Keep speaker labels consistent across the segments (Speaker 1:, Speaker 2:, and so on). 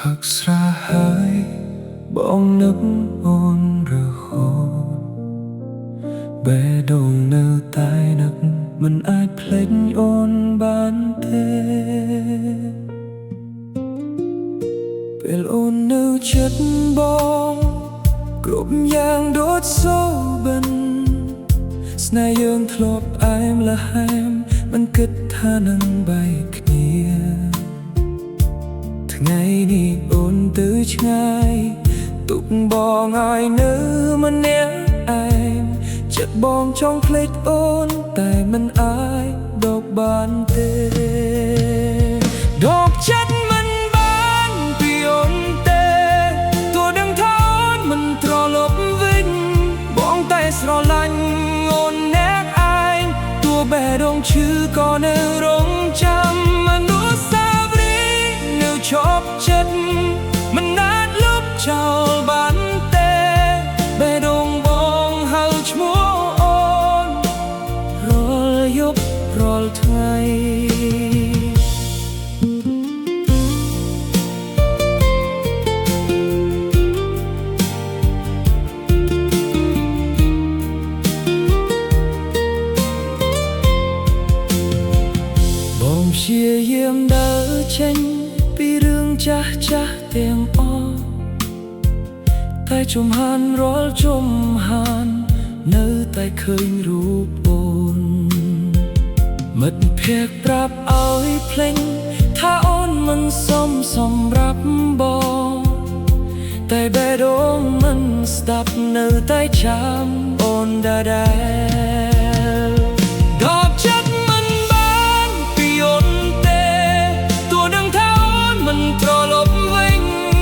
Speaker 1: ផឹកស្រាហើយបងនឹកអូនរហូតបេះដូងនៅតែនឹកមិនអាចភ្លេចអូនបានទេពេលអូននៅចិត្តបងគ្រប់យ៉ាងដូចសូបិនស្នេហ៍យើងធ្លាប់ផ្អែមល្ហែមមិនគិតថានឹងបែកគ្នាថ្ងៃនេះអូនទៅឆ្ងាយទុកបងឲ្យនៅម្នាក់ឯងចិត្តបងចង់ភ្លេចអូនតែមិនអាចដកបានទេដកចិត្តមិនបានពីអូនទេទោះដឹងថាអូនមិនត្រឡប់វិញបងតែស្រឡាញ់អូនអ្នកឯងទោះបេះដូងឈឺក៏នៅរងចាំអនុស្សាវរីយ៍នៅជាប់ចិត្តមិនអាចលុបចោលបានទេបេះដូងបងហៅឈ្មោះអូនរាល់យប់រាល់ថ្ងៃបងព្យាយាមដើរចេញពីរឿងចាស់ទាំងអស់តែជំហានរាល់ជំហាននៅតែឃើញរូបអូនមិត្តភក្តិប្រាប់ឲ្យភ្លេចថាអូនមិនសមសម្រាប់បងតែបេះដូងមិនស្ដាប់នៅតែចាំអូនដដែលដកចិត្តមិនបានពីអូនទេទោះដឹងថាអូនមិនត្រឡប់វិញ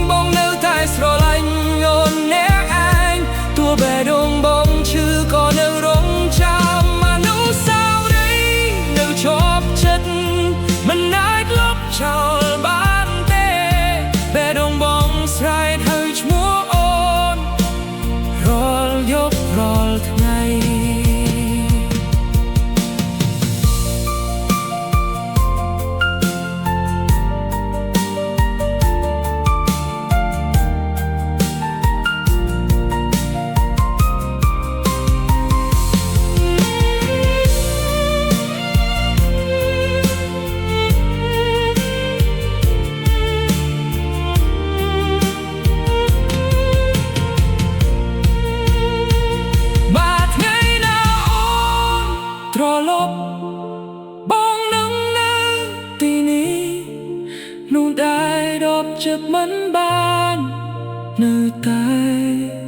Speaker 1: បងនៅតែស្រឡាញ់អូនអ្នកឯងទោះបេះដូងបងឈឺក៏នៅរងចាំអនុស្សាវរីយ៍នៅជាប់ចិត្តមិនអាចលុបចោលបានទេបេះដូងបងស្រែកហៅឈ្មោះអូនរាល់យប់រាល់ថ្ងៃត្រឡប់បងនឹងនៅទីនេះនោះដែរដបចិត្តមិនបាននៅតែ